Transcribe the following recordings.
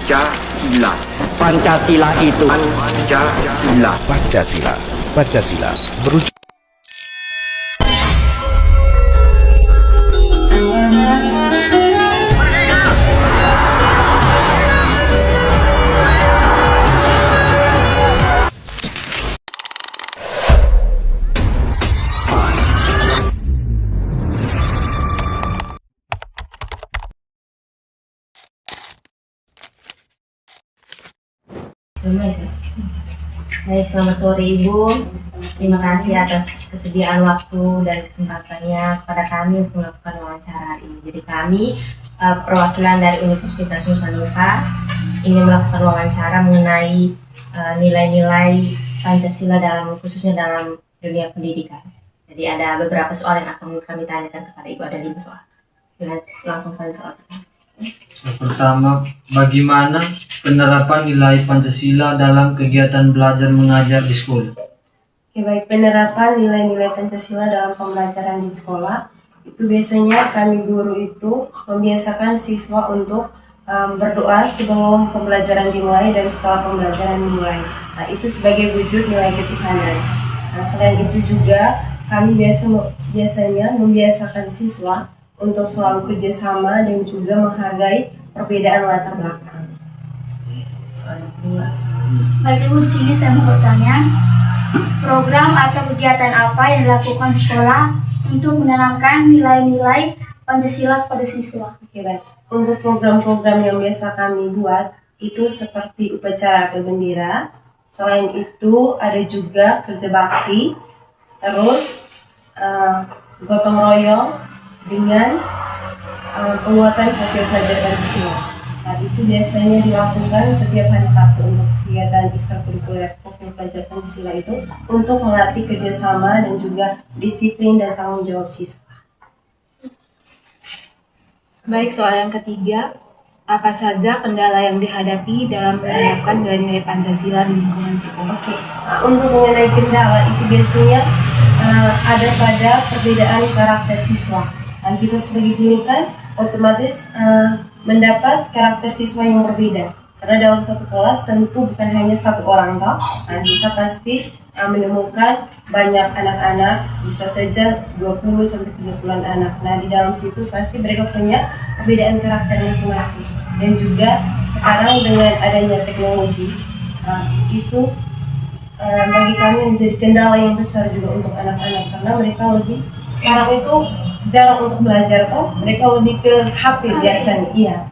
Pancasila. Pancasila itu Pancasila. Pancasila. Pancasila merujuk Baik, selamat sore Ibu. Terima kasih atas kesediaan waktu dan kesempatannya kepada kami untuk melakukan wawancara ini. Jadi kami perwakilan dari Universitas Nusa ingin melakukan wawancara mengenai nilai-nilai Pancasila khususnya dalam dunia pendidikan. Jadi ada beberapa soal yang akan kami tanyakan kepada Ibu, ada 5 soal. Langsung saja soal pertama. Yang pertama, bagaimana penerapan nilai Pancasila dalam kegiatan belajar mengajar di sekolah? Oke, baik, penerapan nilai-nilai Pancasila dalam pembelajaran di sekolah itu biasanya kami guru itu membiasakan siswa untuk berdoa sebelum pembelajaran dimulai dan setelah pembelajaran dimulai. Nah, itu sebagai wujud nilai ketuhanan. Nah, selain itu juga kami biasanya membiasakan siswa untuk selalu kerjasama dan juga menghargai perbedaan latar belakang. Soal kedua. Baik Ibu, di sini saya mau bertanya, program atau kegiatan apa yang dilakukan sekolah untuk menanamkan nilai-nilai Pancasila kepada siswa? Oke, baik. Untuk program-program yang biasa kami buat itu seperti upacara berbendera. Selain itu ada juga kerja bakti, terus gotong royong dengan penguatan profil pelajar Pancasila. Nah, itu biasanya dilakukan setiap hari Sabtu untuk kegiatan ekstrakurikuler profil pelajar Pancasila itu untuk melatih kerjasama dan juga disiplin dan tanggung jawab siswa. Baik, soal yang ketiga, apa saja kendala yang dihadapi dalam menerapkan nilai-nilai Pancasila di lingkungan sekolah? Oke, untuk mengenai kendala itu biasanya ada pada perbedaan karakter siswa. Dan kita sebagai guru kan otomatis mendapat karakter siswa yang berbeda. Karena dalam satu kelas tentu bukan hanya satu orang toh. Nah, kita pasti menemukan banyak anak-anak, bisa saja 20-30 anak. Nah, di dalam situ pasti mereka punya perbedaan karakter masing-masing. Dan juga sekarang dengan adanya teknologi, itu bagi kami menjadi kendala yang besar juga untuk anak-anak. Karena mereka lebih, sekarang itu jarang untuk belajar toh, mereka lebih ke HP biasanya. Iya.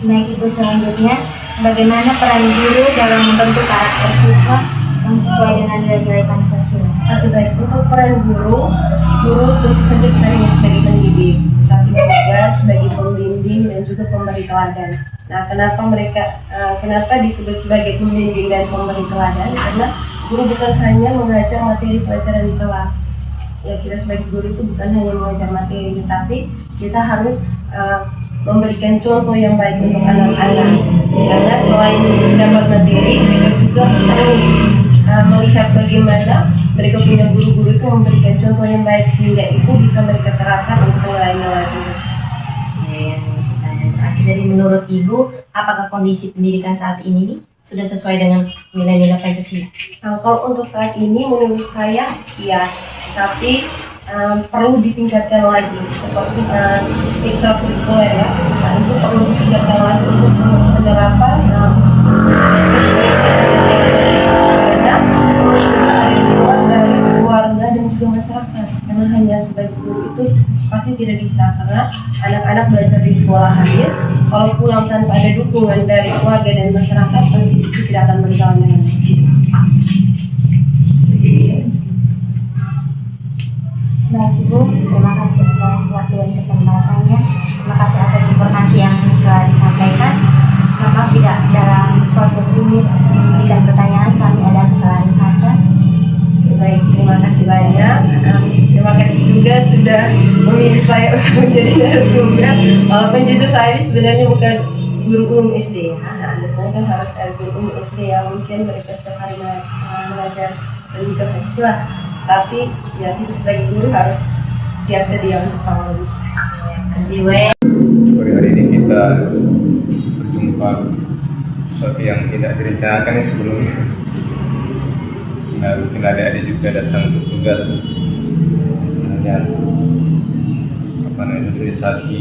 Baik Ibu, selanjutnya, bagaimana peran guru dalam membentuk karakter siswa yang sesuai dengan nilai-nilai Pancasila? Oke, baik. Untuk peran guru tentu saja bukan hanya sebagai pendidik, tapi juga sebagai pembimbing dan juga pemberi teladan. Nah, kenapa disebut sebagai pembimbing dan pemberi teladan? Karena guru bukan hanya mengajar materi pelajaran di kelas. Ya, kita sebagai guru itu bukan hanya mengajar materi, tapi kita harus memberikan contoh yang baik untuk anak-anak. Karena selain mendapat materi, mereka juga perlu melihat bagaimana mereka punya guru-guru itu memberikan contoh yang baik sehingga itu bisa mereka terapkan untuk nilai-nilai Pancasila. Jadi menurut Ibu, apakah kondisi pendidikan saat ini nih sudah sesuai dengan nilai-nilai Pancasila? Nah, kalau untuk saat ini menurut saya ya, tapi perlu ditingkatkan lagi seperti ekstrakurikuler ya. Nah, itu perlu ditingkatkan lagi untuk penerapan dari keluarga dan juga masyarakat. Karena hanya sebagai guru itu pasti tidak bisa, karena anak-anak belajar di sekolah habis, kalau pulang tanpa ada dukungan dari keluarga dan masyarakat pasti itu tidak akan berjalan dengan baik. Baik Ibu, terima kasih atas waktu dan kesempatannya. Terima kasih atas informasi yang telah disampaikan. Maaf tidak dalam proses ini memberikan pertanyaan kami ada kesalahan kata. Baik, terima kasih banyak. Terima kasih juga sudah memilih saya untuk menjadi narasumber. Walaupun jujur saya ini sebenarnya bukan guru umum SD. Nah, biasanya kan harus ada guru umum SD yang mungkin mereka setiap hari mengajar pendidikan Pancasila. Tapi ya kita sebagai guru harus siap sedia bersama bisa. Terima kasih, Sore hari ini kita berupa sesuatu yang tidak direncanakan ya sebelumnya. Nah, mungkin adik-adik juga datang untuk tugas misalnya sosialisasi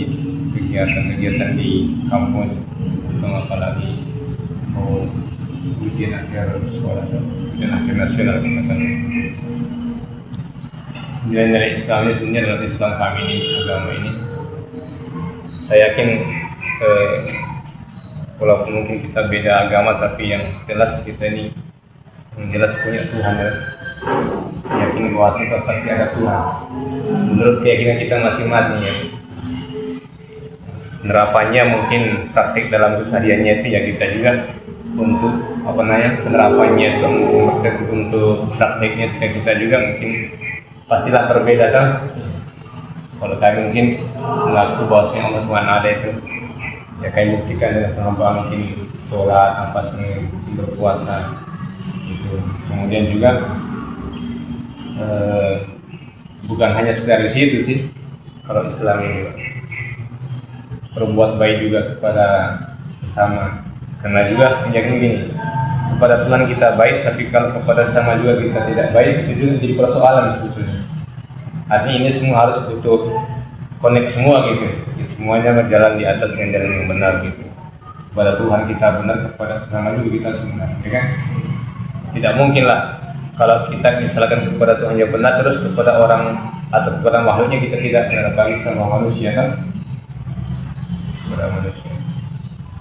kegiatan-kegiatan di kampus atau apalagi mau ujian akhir sekolah atau ujian akhir nasional katakan. Nilai-nilai Islam ini sebenarnya dalam Islam kami ini, agama ini, saya yakin walaupun mungkin kita beda agama, tapi yang jelas kita ini jelas punya Tuhan ya. Yakin bahwa pasti ada Tuhan menurut keyakinan kita masing-masing ya. Penerapannya mungkin praktik dalam kesehariannya itu ya kita juga untuk penerapannya untuk praktiknya kita juga mungkin pastilah berbeda kan. Kalau kami mungkin mengaku bahwasanya Allah Tuhan ada itu ya kami buktikan dengan pengakuan mungkin sholat, apa sih berpuasa gitu. Kemudian juga bukan hanya sekedar di situ sih, kalau Islam ini berbuat baik juga kepada sesama, karena juga yakin gini, kepada Tuhan kita baik, tapi kalau kepada sesama juga kita tidak baik, itu juga jadi persoalan sebetulnya. Artinya ini semua harus butuh connect semua gitu, semuanya berjalan di atas jalan yang benar gitu. Kepada Tuhan kita benar, kepada sesama juga kita benar, ya kan? Tidak mungkin lah kalau kita misalkan kepada Tuhan yang benar terus kepada orang atau kepada makhluknya kita tidak berbagi sama manusia kan, kepada manusia.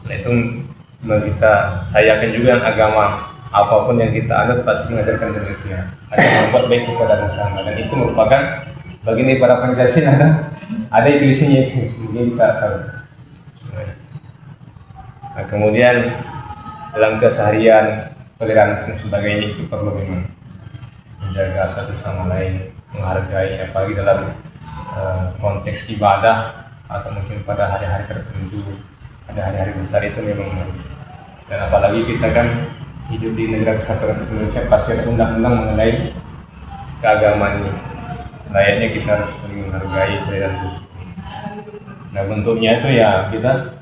Nah itu kita saya yakin juga yang agama apapun yang kita anut pasti mengajarkan demikian, ada membuat baik kepada sesama, dan itu merupakan bagian dari para Pancasila kan, ada isinya mungkin kita tahu. Nah, kemudian dalam keseharian toleransi dan sebagainya itu perlu memang menjaga satu sama lain, menghargai, apalagi dalam konteks ibadah atau mungkin pada hari-hari tertentu, ada hari-hari besar itu memang harus. Dan apalagi kita kan hidup di negara kesatuan Indonesia, pasti ada undang-undang mengenai keagamaan ini. Layaknya kita harus saling menghargai toleransi. Nah bentuknya itu ya kita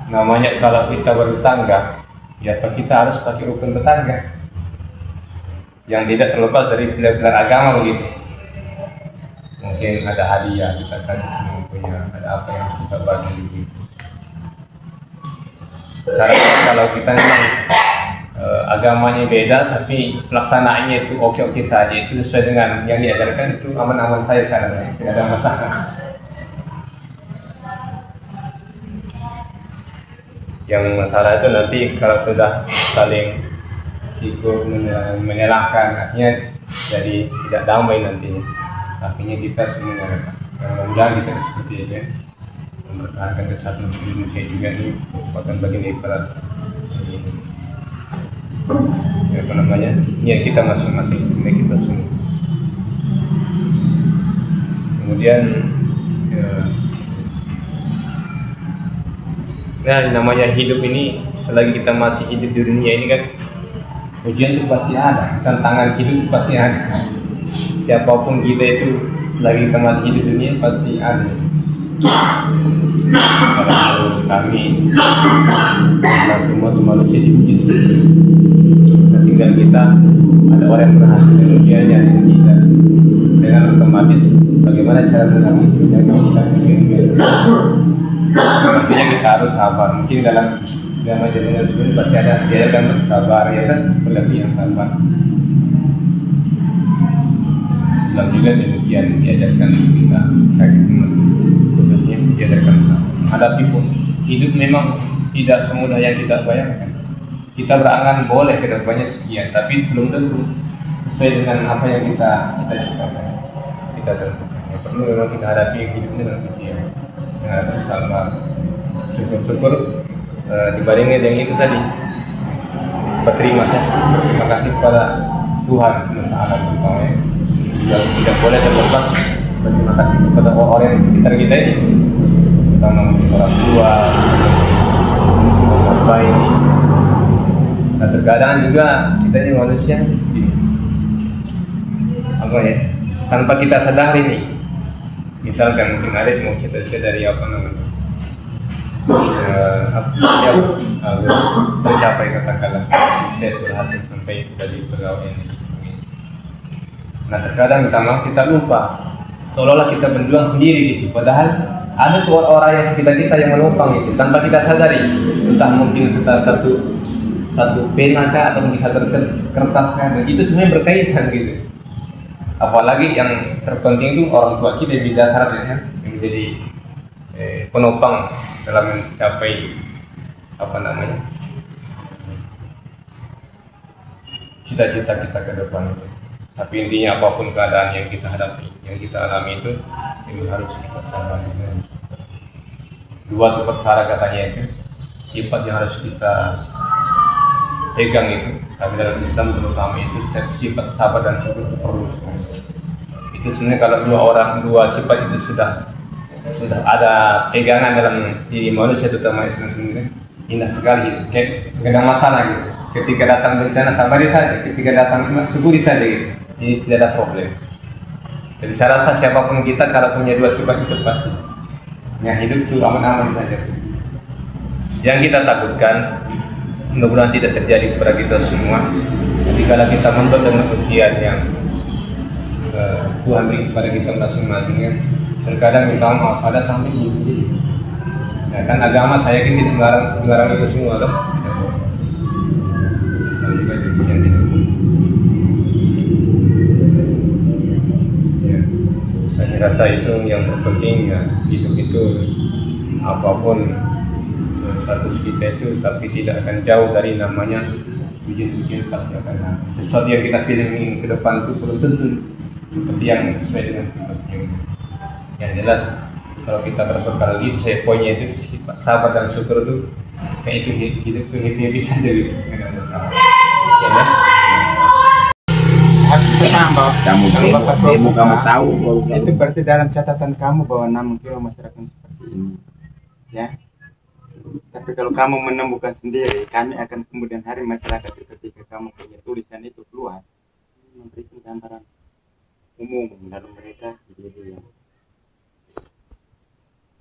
namanya kalau kita bertetangga, ya kita harus pakai rukun tetangga yang tidak terlepas dari pilar-pilar agama begitu. Mungkin ada hadiah kita kasih semua punya, ada apa yang kita bagi begitu. Kalau kita memang agamanya beda tapi pelaksanaannya itu oke-oke saja, itu sesuai dengan yang diajarkan, itu aman-aman saja tidak ada masalah. Yang masalah itu nanti kalau sudah saling sikut menyalahkan, artinya jadi tidak damai nantinya. Akhirnya kita semuanya mudah-mudahan kita seperti itu, mempertahankan kesatuan Indonesia juga ini merupakan bagian dari para apa namanya ya kita masing-masing, kita semua. Kemudian nah namanya hidup ini, selagi kita masih hidup di dunia ini kan ujian itu pasti ada, tantangan hidup pasti ada. Siapapun kita itu selagi kita masih hidup di dunia pasti ada. Kalau kami kita semua itu manusia diuji sendiri. Tinggal kita ada orang yang berhasil di dunianya yang tidak, dengan otomatis bagaimana cara mengalami dunia kita nantinya kita harus sabar. Mungkin dalam jalan sebelum pasti ada diajarkan bersabar ya kan, berlebih yang sabar. Islam juga demikian diajarkan kita, khususnya diajarkan sabar. Hadapi pun hidup memang tidak semudah yang kita bayangkan. Kita berangan boleh kedepannya sekian, tapi belum tentu sesuai dengan apa yang kita cita-citakan. Kita tentukan perlu memang kita hadapi hidupnya dengan ujian, dengan bersabar. Syukur-syukur dibandingin yang itu tadi, berterima kasih kepada Tuhan semesta alam terutama. Yang tidak boleh terlepas berterima kasih kepada orang di sekitar kita ini, terutama orang tua, orang baik. Nah terkadang juga kita ini manusia apa ya, tanpa kita sadari nih, misalkan mungkin ada mau cerita dari apa namanya agar tercapai katakanlah sukses berhasil sampai dari pegawai ini. Nah terkadang kita lupa seolah-olah kita berjuang sendiri gitu, padahal ada tuh orang yang sekitar kita yang menumpang itu tanpa kita sadari, entah mungkin satu pena kah atau mungkin satu kertas kah, dan itu sebenarnya berkaitan gitu. Apalagi yang terpenting itu orang tua kita di dasar ya, yang menjadi penopang dalam mencapai cita-cita kita ke depan itu. Tapi intinya apapun keadaan yang kita hadapi, yang kita alami itu harus kita sabar. Dua perkara katanya itu sifat yang harus kita pegang itu. Tapi dalam Islam terutama itu sifat sabar dan syukur itu perlu. Itu sebenarnya kalau dua sifat itu sudah ada pegangan dalam diri manusia, terutama Islam sendiri, indah sekali gitu. Kayak gak ada masalah gitu. Ketika datang bencana sabari saja, ketika datang syukuri saja gitu. Jadi tidak ada problem. Jadi saya rasa siapapun kita kalau punya dua sifat itu pasti yang hidup itu aman-aman saja. Yang kita takutkan mudah-mudahan tidak terjadi kepada kita semua. Jadi kalau kita menurut dengan ujian yang Tuhan beri kepada kita masing-masing, terkadang kita maaf ada sampai ini. Ya kan agama saya yakin tidak mengarang itu semua loh. Saya rasa itu yang terpenting ya, hidup itu apapun status kita itu, tapi tidak akan jauh dari namanya ujian-ujian pasti akan ada. Sesuatu yang kita pilih ke depan itu belum tentu seperti yang sesuai dengan sifatnya. Yang jelas kalau kita berbekal gitu, saya poinnya itu sifat sabar dan syukur itu kayak itu hidup itu happy saja gitu, nggak ada masalah. Ya, kamu tahu itu berarti dalam catatan kamu bahwa namun kira masyarakat seperti ini ya. Tapi kalau kamu menemukan sendiri, kami akan kemudian hari masyarakat ketika kamu punya tulisan itu keluar memberikan gambaran umum, lalu mereka jadi yang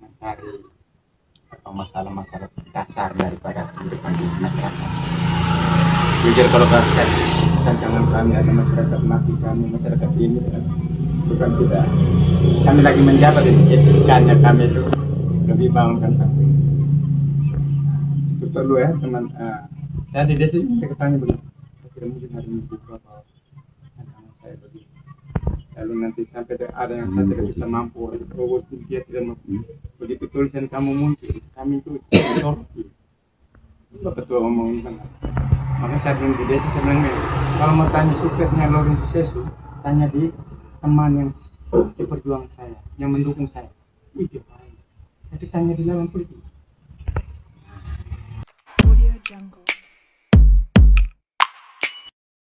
mencari atau masalah-masalah dasar daripada kehidupan di masyarakat. Jujur kalau tantangan kami ada masyarakat mati kami, masyarakat ini bukan tidak kami lagi menjabat etikanya, kami itu lebih bangunkan kami. Itu perlu ya teman. Saya di desa ini saya tanya begini, kira mungkin hari ini buka apa tantangan saya begini. Lalu nanti sampai ada yang saya tidak bisa mampu, dia tidak mampu. Begitu tulisan kamu muncul, kami itu sorti. Betul omongin. Maka saya bilang di desa, saya bilang kalau mau tanya suksesnya Laurin Susesu, tanya di teman yang seperjuangan saya, yang mendukung saya. Wih, dia baik. Tapi tanya di lawan politik. Audio Jungle.